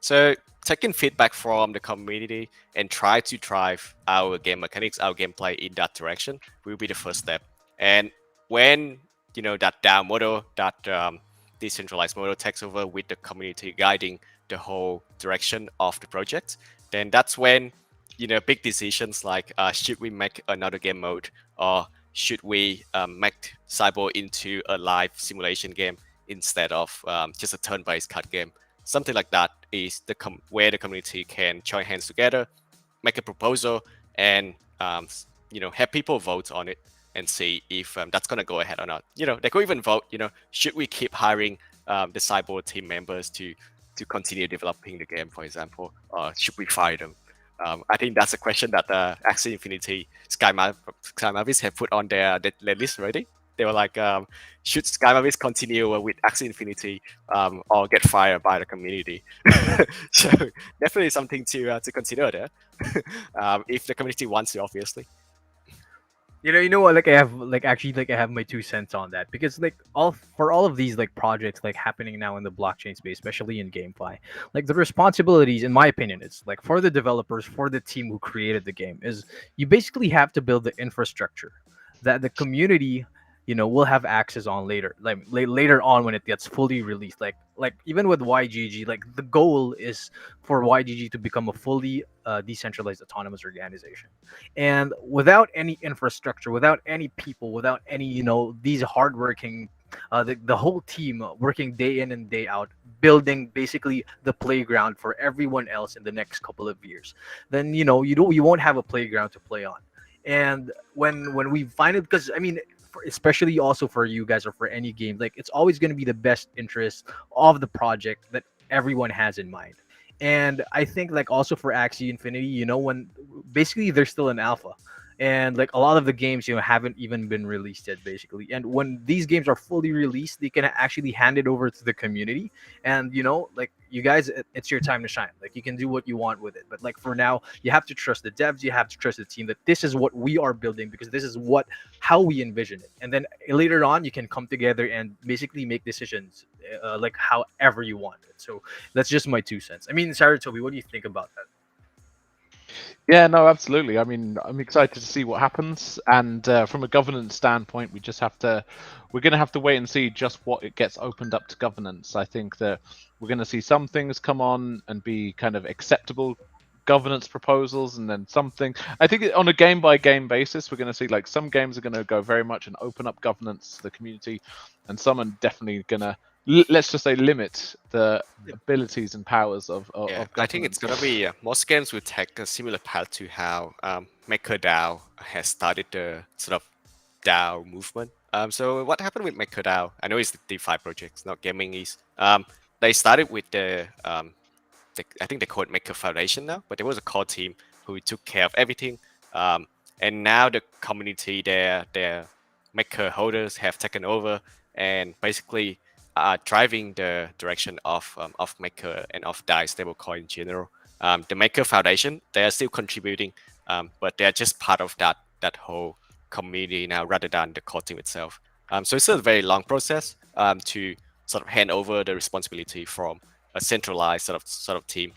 So taking feedback from the community and try to drive our game mechanics, our gameplay in that direction will be the first step. And when that DAO model, that decentralized model takes over with the community guiding the whole direction of the project, then that's when big decisions like should we make another game mode, or should we make Cyball into a live simulation game instead of just a turn-based card game. Something like that is where the community can join hands together, make a proposal, and have people vote on it and see if that's gonna go ahead or not. They could even vote. Should we keep hiring the Cyball team members to continue developing the game, for example, or should we fire them? I think that's a question that Axie Infinity Sky Mavis have put on their list already. They were like, should Sky Mavis continue with Axie Infinity or get fired by the community? So definitely something to consider there, if the community wants to, obviously. You know what? Like I have, like actually, like I have my 2 cents on that because like all of these like projects like happening now in the blockchain space, especially in GameFi, like the responsibilities, in my opinion, it's like for the developers, for the team who created the game, is you basically have to build the infrastructure that the community will have access on later, like later on when it gets fully released. Like even with YGG, like the goal is for YGG to become a fully decentralized autonomous organization. And without any infrastructure, without any people, without any these hardworking the whole team working day in and day out, building basically the playground for everyone else in the next couple of years, then you won't have a playground to play on. And when we find it, because I mean, especially also for you guys or for any game, like it's always going to be the best interest of the project that everyone has in mind. And I think like also for Axie Infinity, when basically they're still in alpha, and like a lot of the games haven't even been released yet basically. And when these games are fully released, they can actually hand it over to the community, and like you guys, it's your time to shine. Like you can do what you want with it, but like for now, you have to trust the devs, you have to trust the team that this is what we are building because this is how we envision it. And then later on you can come together and basically make decisions like however you want it. So that's just my 2 cents. I mean, Saratobi, what do you think about that? Yeah, no, absolutely. I mean, I'm excited to see what happens. And from a governance standpoint, we're going to have to wait and see just what it gets opened up to governance. I think that we're going to see some things come on and be kind of acceptable governance proposals, and then something. I think on a game by game basis, we're going to see like some games are going to go very much and open up governance to the community, and some are definitely going to let's just say limit the abilities and powers of I think it's gonna be most games will take a similar path to how MakerDAO has started the sort of DAO movement. So what happened with MakerDAO? I know it's the DeFi project, not gaming is. They started with I think they call it Maker Foundation now, but there was a core team who took care of everything. And now the community, their Maker holders have taken over. and basically driving the direction of Maker and of DAI stablecoin in general. The Maker Foundation, they are still contributing, but they're just part of that whole community now rather than the core team itself. So it's a very long process to sort of hand over the responsibility from a centralized sort of team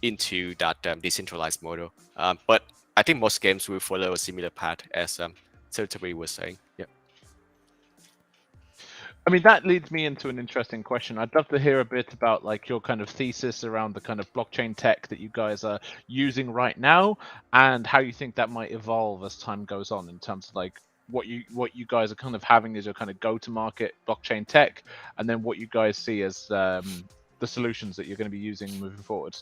into that decentralized model. But I think most games will follow a similar path as Tilbury was saying. Yeah. I mean, that leads me into an interesting question. I'd love to hear a bit about like your kind of thesis around the kind of blockchain tech that you guys are using right now, and how you think that might evolve as time goes on in terms of like what you guys are kind of having as your kind of go-to-market blockchain tech, and then what you guys see as the solutions that you're going to be using moving forward.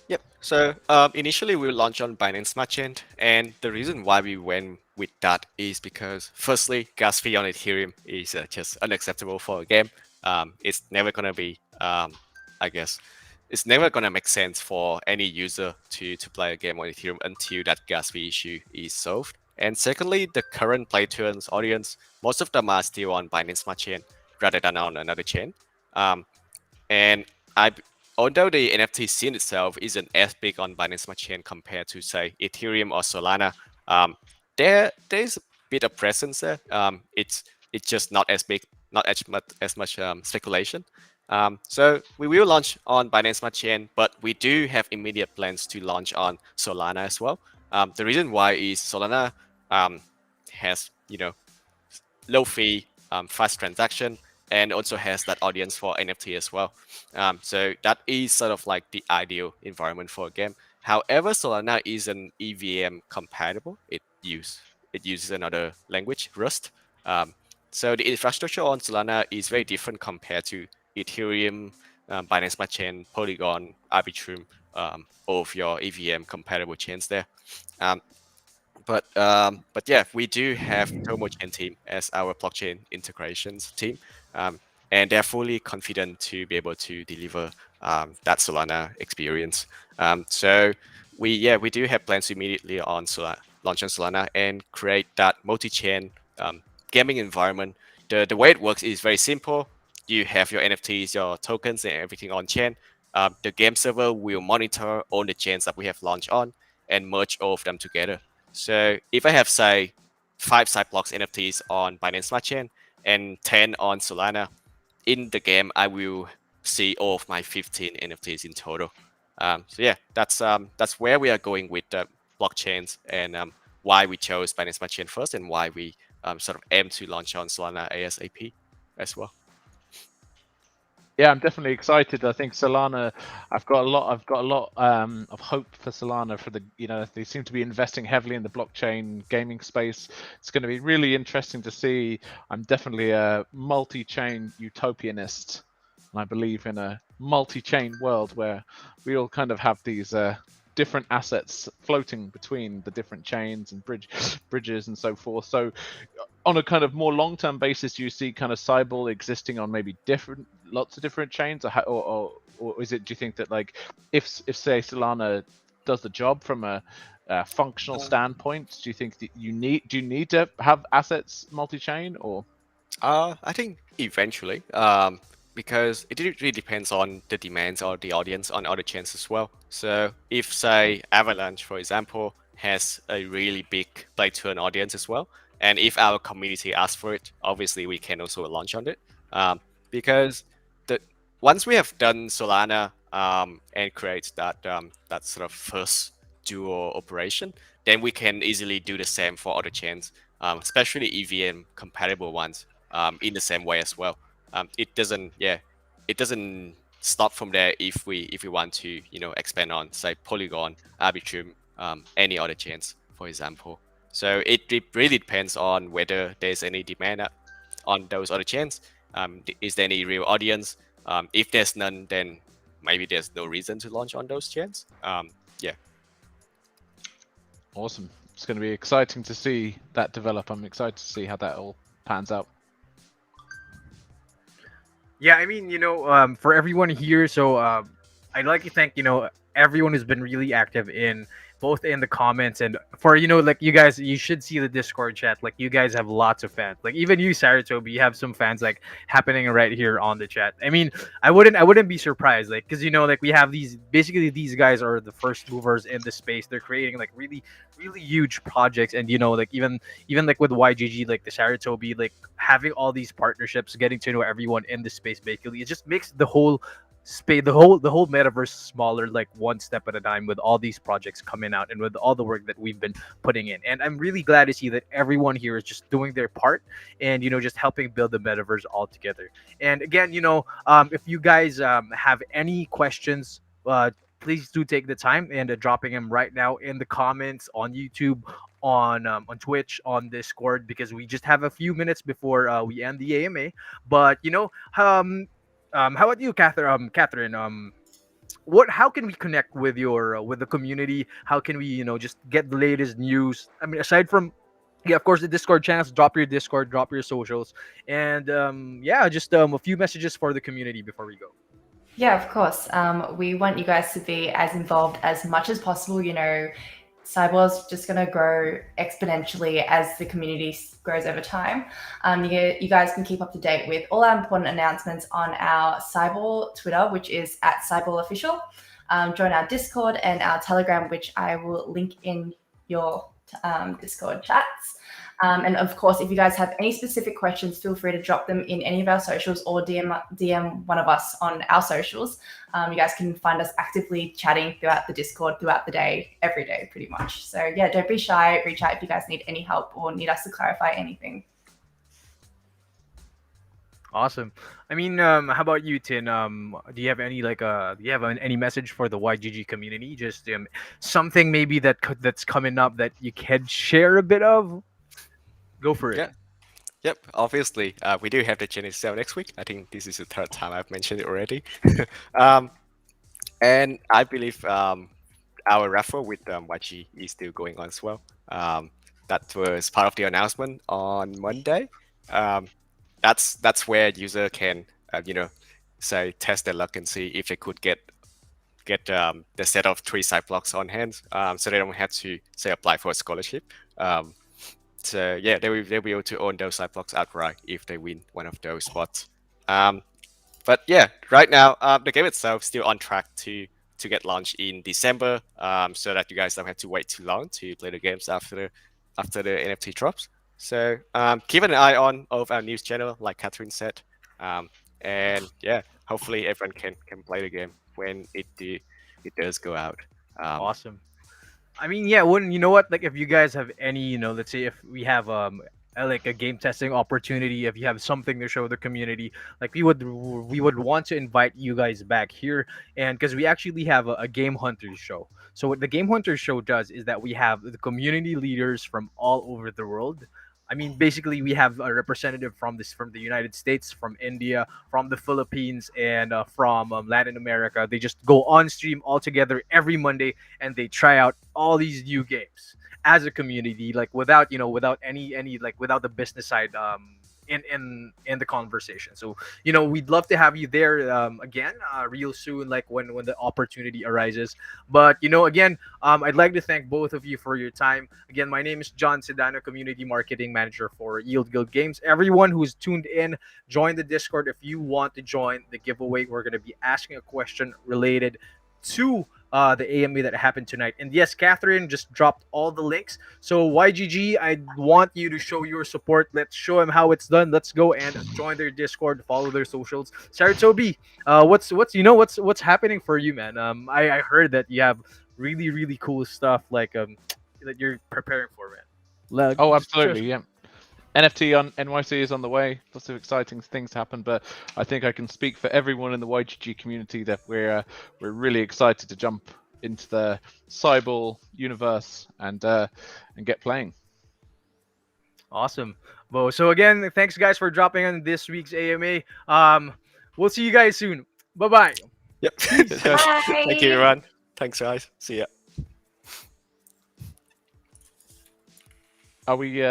Yep. So initially we launched on Binance Smart Chain, and the reason why we went with that is because firstly, gas fee on Ethereum is just unacceptable for a game. It's never gonna be, I guess, it's never gonna make sense for any user to play a game on Ethereum until that gas fee issue is solved. And secondly, the current play to earn audience, most of them are still on Binance Smart Chain rather than on another chain. And I although the NFT scene itself isn't as big on Binance Smart Chain compared to say Ethereum or Solana, there's a bit of presence there. It's just not as big, not as much speculation. So we will launch on Binance Smart Chain, but we do have immediate plans to launch on Solana as well. The reason why is Solana has low fee, fast transaction, and also has that audience for NFT as well. So that is sort of like the ideal environment for a game. However, Solana isn't EVM compatible. It uses another language, Rust. So the infrastructure on Solana is very different compared to Ethereum, Binance Smart Chain, Polygon, Arbitrum, all of your EVM compatible chains there. But yeah, we do have Tomo Chain team as our blockchain integrations team, and they're fully confident to be able to deliver that Solana experience. So we do have plans immediately on launch on Solana and create that multi-chain gaming environment. The way it works is very simple. You have your NFTs, your tokens, and everything on chain. The game server will monitor all the chains that we have launched on and merge all of them together. So if I have, say, 5 Cyblocks NFTs on Binance Smart Chain and 10 on Solana, in the game, I will see all of my 15 NFTs in total. So yeah, that's where we are going with the blockchains and why we chose Binance Smart Chain first and why we sort of aim to launch on Solana ASAP as well. Yeah, I'm definitely excited. I think Solana. I've got a lot of hope for Solana. For they seem to be investing heavily in the blockchain gaming space. It's going to be really interesting to see. I'm definitely a multi-chain utopianist, and I believe in a multi-chain world where we all kind of have these different assets floating between the different chains and bridges and so forth. So on a kind of more long-term basis, do you see kind of Cyball existing on maybe lots of different chains, or is it? Do you think that like if say Solana does the job from a functional standpoint, do you think that you need to have assets multi-chain or? I think eventually, because it really depends on the demands or the audience on other chains as well. So if say Avalanche, for example, has a really big play to earn audience as well, and if our community asks for it, obviously we can also launch on it. Because once we have done Solana and create that sort of first duo operation, then we can easily do the same for other chains, especially EVM compatible ones, in the same way as well. It doesn't stop from there if we want to expand on say Polygon, Arbitrum, any other chains, for example. So it really depends on whether there's any demand on those other chains. Is there any real audience? If there's none, then maybe there's no reason to launch on those chains. Yeah. Awesome. It's going to be exciting to see that develop. I'm excited to see how that all pans out. Yeah, I mean, for everyone here, so I'd like to thank everyone who's been really active in both in the comments and for like you guys, you should see the Discord chat. Like you guys have lots of fans. Like even you, Saratobi, you have some fans like happening right here on the chat. I mean, I wouldn't be surprised, like because like we have these, basically these guys are the first movers in the space. They're creating like really huge projects, and like even like with YGG, like the Saratobi, like having all these partnerships, getting to know everyone in the space, basically it just makes the whole space, the whole metaverse smaller, like one step at a time, with all these projects coming out and with all the work that we've been putting in. And I'm really glad to see that everyone here is just doing their part and just helping build the metaverse all together. And again, if you guys have any questions, please do take the time and dropping them right now in the comments on YouTube, on Twitch, on Discord, because we just have a few minutes before we end the AMA. But how about you, Kathryn? How can we connect with your with the community? How can we just get the latest news? I mean, aside from, yeah, of course, the Discord channels. Drop your Discord, drop your socials, and yeah, just a few messages for the community before we go. Yeah, of course. We want you guys to be as involved as much as possible. Cyball's just going to grow exponentially as the community grows over time. You guys can keep up to date with all our important announcements on our Cyball Twitter, which is at Cyball Official. Join our Discord and our Telegram, which I will link in your Discord chats. And of course, if you guys have any specific questions, feel free to drop them in any of our socials or DM one of us on our socials. You guys can find us actively chatting throughout the Discord, throughout the day, every day, pretty much. So yeah, don't be shy. Reach out if you guys need any help or need us to clarify anything. Awesome. I mean, how about you, Tin? Do you have any any message for the YGG community? Just something maybe that's coming up that you can share a bit of. Go for it. Yeah. Yep, obviously, we do have the Genesis sale next week. I think this is the third time I've mentioned it already. And I believe our raffle with YG is still going on as well. That was part of the announcement on Monday. That's where user can, say test their luck and see if they could get the set of 3 side blocks on hand, so they don't have to say apply for a scholarship. So yeah, they'll be able to own those side blocks outright if they win one of those spots. But yeah, right now the game itself still on track to get launched in December, so that you guys don't have to wait too long to play the games after the NFT drops. So keep an eye on all of our news channel, like Kathryn said, and yeah, hopefully everyone can play the game when it does go out. Awesome. I mean, yeah, you know what? Like, if you guys have any, let's say if we have like a game testing opportunity, if you have something to show the community, like we would want to invite you guys back here, and because we actually have a game hunters show. So what the game hunters show does is that we have the community leaders from all over the world. I mean, basically, we have a representative from the United States, from India, from the Philippines, and from Latin America. They just go on stream all together every Monday, and they try out all these new games as a community, like without any like without the business side in the conversation. So we'd love to have you there again real soon, like when the opportunity arises. But again, I'd like to thank both of you for your time. Again, my name is John Sedano, community marketing manager for Yield Guild Games. Everyone who's tuned in, join the Discord if you want to join the giveaway. We're going to be asking a question related to the AMA that happened tonight. And yes, Kathryn just dropped all the links. So YGG, I want you to show your support. Let's show them how it's done. Let's go and join their Discord, follow their socials. Saratobi, what's happening for you, man? I heard that you have really cool stuff like that you're preparing for, man. Oh, absolutely, yeah. NFT on NYC is on the way. Lots of exciting things happen, but I think I can speak for everyone in the YGG community that we're really excited to jump into the Cyball universe and get playing. Awesome. Well, so again, thanks guys for dropping on this week's AMA. We'll see you guys soon. Bye-bye. Yep. Bye. Thank you, everyone. Thanks, guys. See ya. Are we